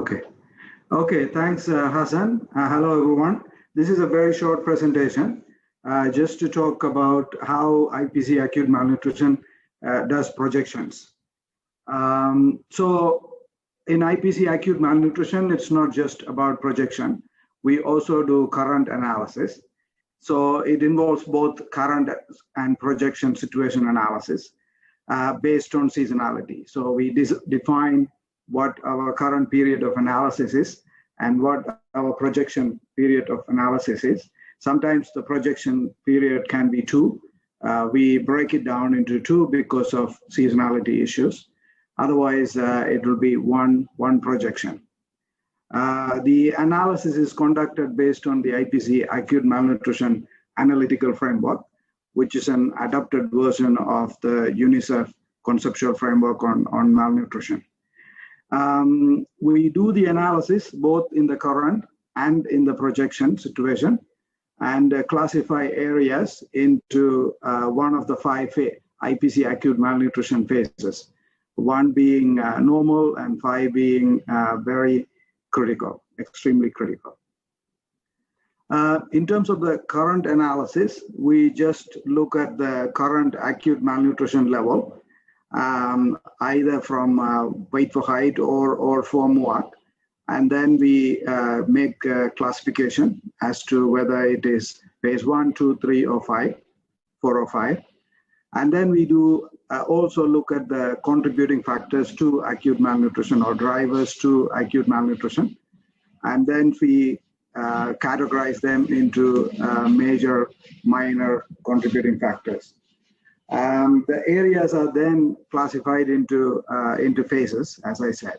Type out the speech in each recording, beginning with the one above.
Okay. Okay, thanks, Hassan. Hello, everyone. This is a very short presentation just to talk about how IPC acute malnutrition does projections. So in IPC acute malnutrition, it's not just about projection. We also do current analysis. So it involves both current and projection situation analysis based on seasonality. So we define what our current period of analysis is and what our projection period of analysis is. Sometimes the projection period can be 2. We break it down into 2 because of seasonality issues. Otherwise, it will be one projection. The analysis is conducted based on the IPC Acute Malnutrition Analytical Framework, which is an adapted version of the UNICEF conceptual framework on malnutrition. We do the analysis both in the current and in the projection situation and classify areas into one of the 5 IPC acute malnutrition phases, 1 being normal and 5 being very critical, extremely critical. In terms of the current analysis, we just look at the current acute malnutrition level, either from weight for height or form work. And then we make a classification as to whether it is phase 1, 2, 3, or 5, 4 or 5. And then we do also look at the contributing factors to acute malnutrition or drivers to acute malnutrition. And then we categorize them into major, minor contributing factors. The areas are then classified into phases, as I said.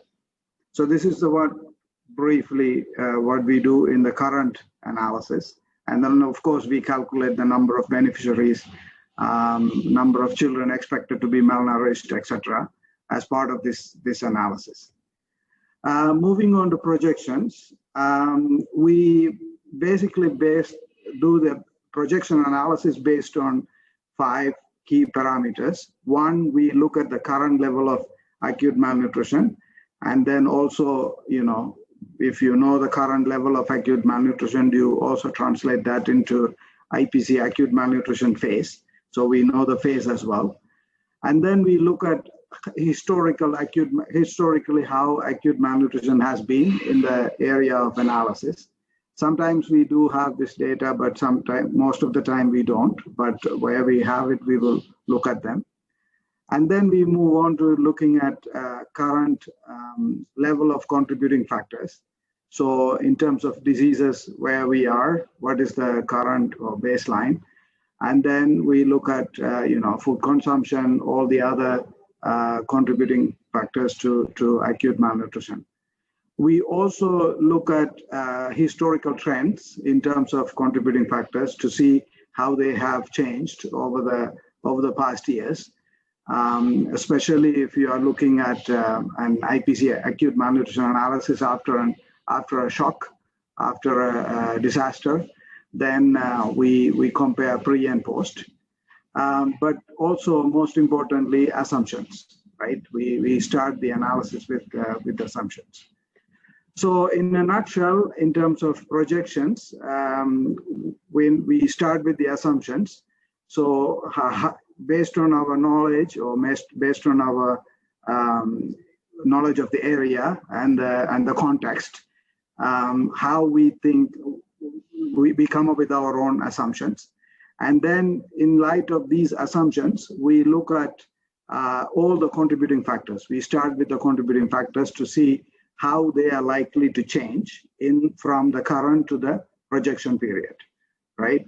So this is briefly what we do in the current analysis. And then, of course, we calculate the number of beneficiaries, number of children expected to be malnourished, etc., as part of this analysis. Moving on to projections, we basically do the projection analysis based on 5 key parameters. 1, we look at the current level of acute malnutrition, and then also, if you know the current level of acute malnutrition, you also translate that into IPC acute malnutrition phase. So we know the phase as well. And then we look at historically how acute malnutrition has been in the area of analysis. Sometimes we do have this data, but most of the time we don't. But where we have it, we will look at them. And then we move on to looking at current level of contributing factors. So in terms of diseases, where we are, what is the current or baseline? And then we look at food consumption, all the other contributing factors to acute malnutrition. We also look at historical trends in terms of contributing factors to see how they have changed over the past years, especially if you are looking at an IPC acute malnutrition analysis after a shock, after a disaster. Then we compare pre and post, but also most importantly, assumptions, right? We start the analysis with assumptions. So in a nutshell, in terms of projections, when we start with the assumptions, so based on our knowledge or based on our knowledge of the area and the context, how we think, we come up with our own assumptions. And then in light of these assumptions, we look at all the contributing factors. We start with the contributing factors to see how they are likely to change from the current to the projection period, right?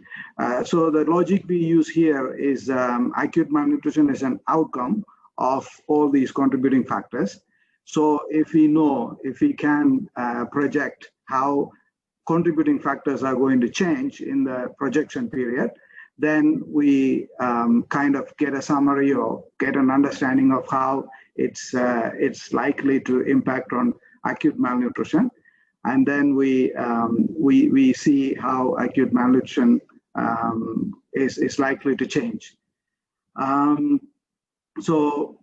So the logic we use here is acute malnutrition is an outcome of all these contributing factors. So if we can project how contributing factors are going to change in the projection period, then we kind of get a summary or get an understanding of how it's likely to impact on acute malnutrition, and then we see how acute malnutrition is likely to change. So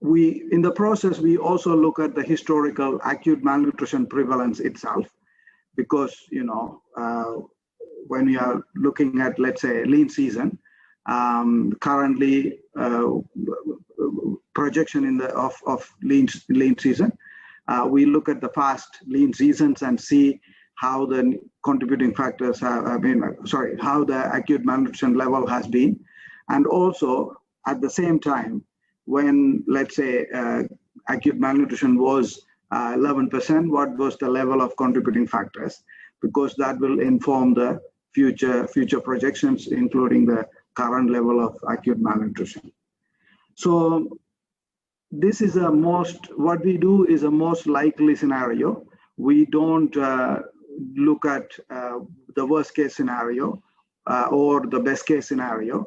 in the process, we also look at the historical acute malnutrition prevalence itself, because, when you are looking at, let's say, lean season, currently projection of lean season, we look at the past lean seasons and see how the contributing factors how the acute malnutrition level has been. And also at the same time, when, let's say, acute malnutrition was 11%, what was the level of contributing factors? Because that will inform the future projections, including the current level of acute malnutrition. So this is what we do is a most likely scenario. We don't look at the worst case scenario or the best case scenario.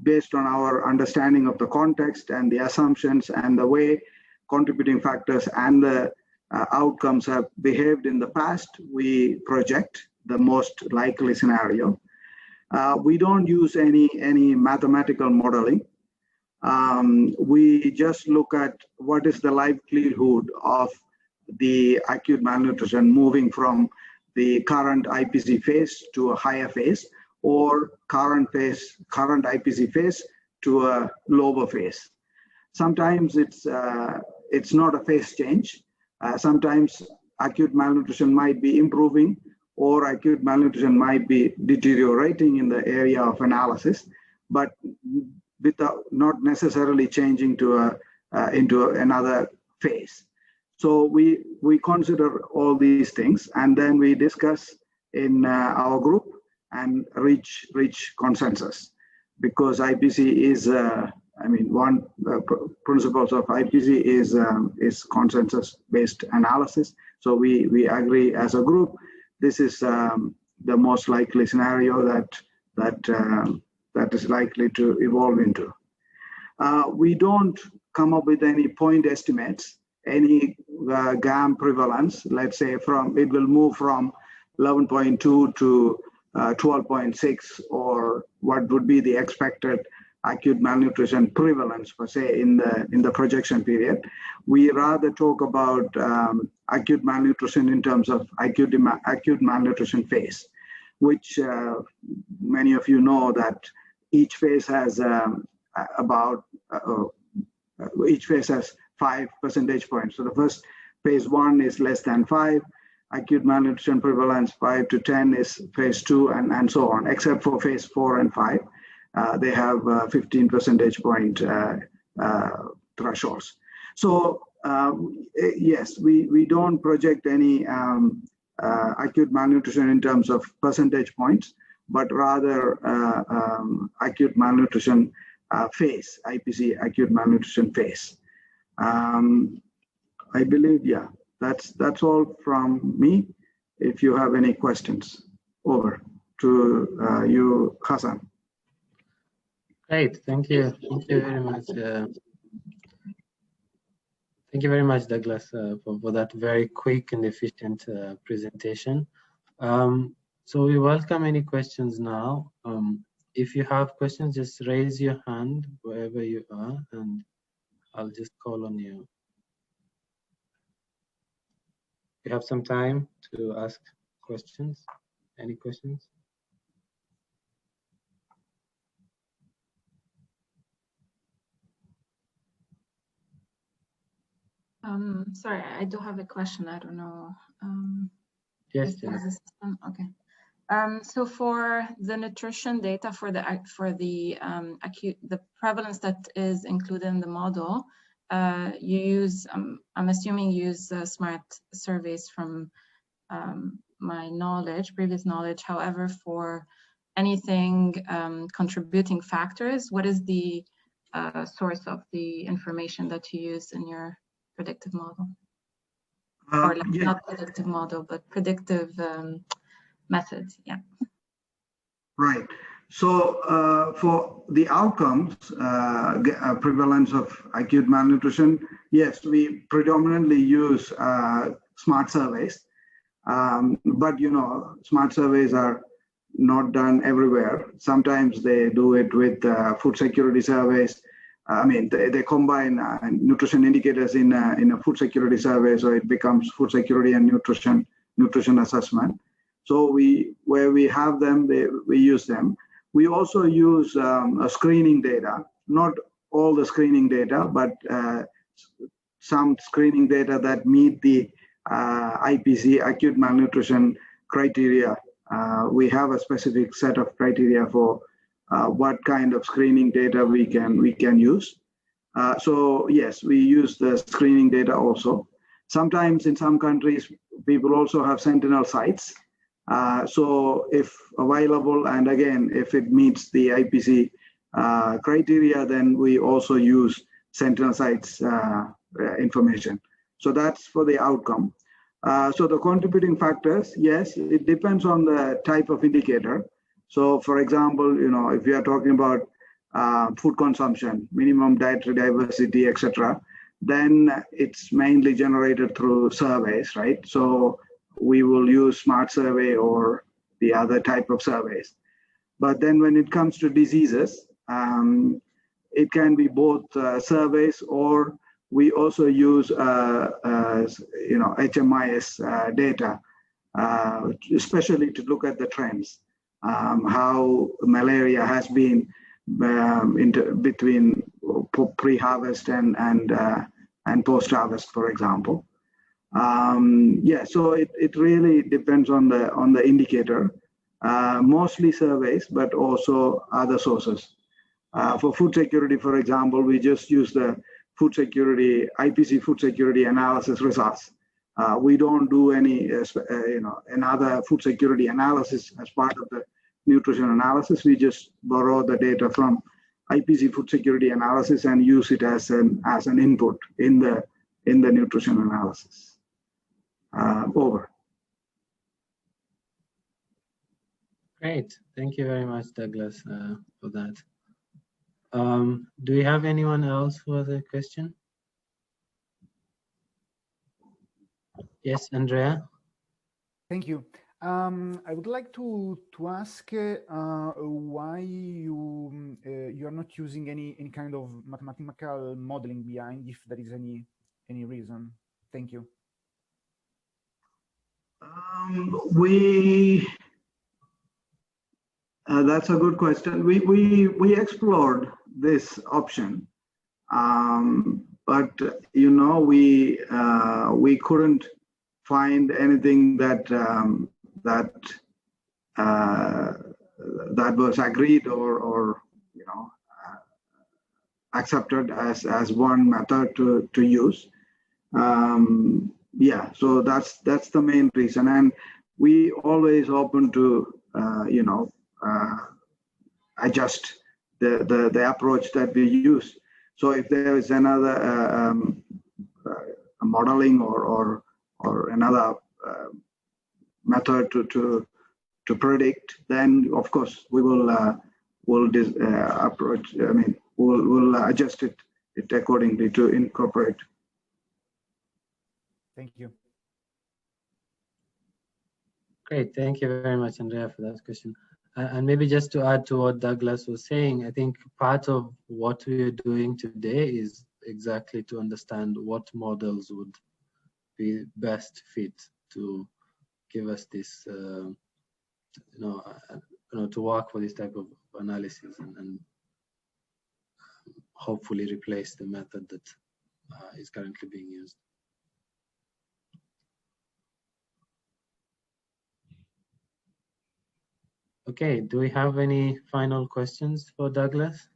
Based on our understanding of the context and the assumptions and the way contributing factors and the outcomes have behaved in the past, we project the most likely scenario. We don't use any mathematical modeling. We just look at what is the likelihood of the acute malnutrition moving from the current IPC phase to a higher phase, or current IPC phase to a lower phase. Sometimes it's not a phase change. Sometimes acute malnutrition might be improving, or acute malnutrition might be deteriorating in the area of analysis, but without not necessarily changing into another phase. So we consider all these things, and then we discuss in our group and reach consensus, because IPC is one principles of IPC is consensus-based analysis. So we agree as a group. This is the most likely scenario that is likely to evolve into. We don't come up with any point estimates, any GAM prevalence. Let's say it will move from 11.2 to 12.6, or what would be the expected acute malnutrition prevalence per se in the projection period. We rather talk about acute malnutrition in terms of acute malnutrition phase, which many of you know that each phase has each phase has 5 percentage points. So the first phase 1 is less than 5. Acute malnutrition prevalence 5 to 10 is phase 2, and so on, except for phase 4 and 5. They have 15 percentage point thresholds. So yes, we don't project any acute malnutrition in terms of percentage points, but rather acute malnutrition phase, IPC acute malnutrition phase. I believe, yeah, that's all from me. If you have any questions, over to you, Hassan. Great, thank you very much. Thank you very much, Douglas, for that very quick and efficient presentation. So we welcome any questions now. If you have questions, just raise your hand wherever you are, and I'll just call on you. You have some time to ask questions. Any questions? Sorry, I do have a question. I don't know. Yes, okay. So for the nutrition data for the prevalence that is included in the model, you use I'm assuming you use smart surveys from my previous knowledge. However, for anything contributing factors, what is the source of the information that you use in your predictive model? Or like, yeah. Not predictive model, but predictive methods, yeah. Right. So for the outcomes, prevalence of acute malnutrition, yes, we predominantly use smart surveys. But smart surveys are not done everywhere. Sometimes they do it with food security surveys. they combine nutrition indicators in a food security survey, so it becomes food security and nutrition assessment. So where we have them, we use them. We also use screening data, not all the screening data, but some screening data that meet the IPC Acute Malnutrition criteria. We have a specific set of criteria for what kind of screening data we can use. So yes, we use the screening data also. Sometimes in some countries, people also have sentinel sites. So if available, and again, if it meets the IPC criteria, then we also use sentinel sites information. So that's for the outcome. So the contributing factors, yes, it depends on the type of indicator. So for example, if you are talking about food consumption, minimum dietary diversity, etc., then it's mainly generated through surveys, right? So we will use smart survey or the other type of surveys. But then when it comes to diseases, it can be both surveys, or we also use HMIS data, especially to look at the trends, how malaria has been between pre-harvest and post-harvest, for example. So it really depends on the indicator. Mostly surveys, but also other sources. For food security, for example, we just use the food security, IPC food security analysis results. We don't do any, another food security analysis as part of the nutrition analysis. We just borrow the data from IPC food security analysis and use it as an input in the nutrition analysis. Over. Great, thank you very much, Douglas, for that. Do we have anyone else who has a question? Yes, Andrea. Thank you. I would like to ask why you are not using any kind of mathematical modeling behind, if there is any reason. Thank you. That's a good question. We explored this option, but we couldn't find anything that was agreed or accepted as one method to use. So that's the main reason, and we always open to adjust the approach that we use. So if there is another modeling or another method to predict, then of course we will approach. We'll adjust it accordingly to incorporate. Thank you. Great, thank you very much, Andrea, for that question. And maybe just to add to what Douglas was saying, I think part of what we are doing today is exactly to understand what models would be best fit to give us this, to work for this type of analysis and hopefully replace the method that is currently being used. Okay, do we have any final questions for Douglas?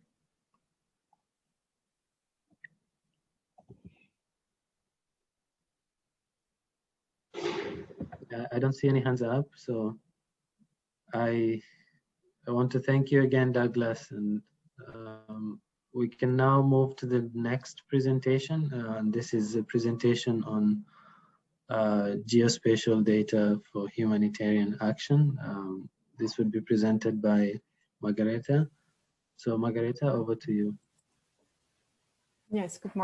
I don't see any hands up, so I want to thank you again, Douglas, and we can now move to the next presentation. And this is a presentation on geospatial data for humanitarian action. This would be presented by Margareta. So Margareta, over to you. Yes, good morning.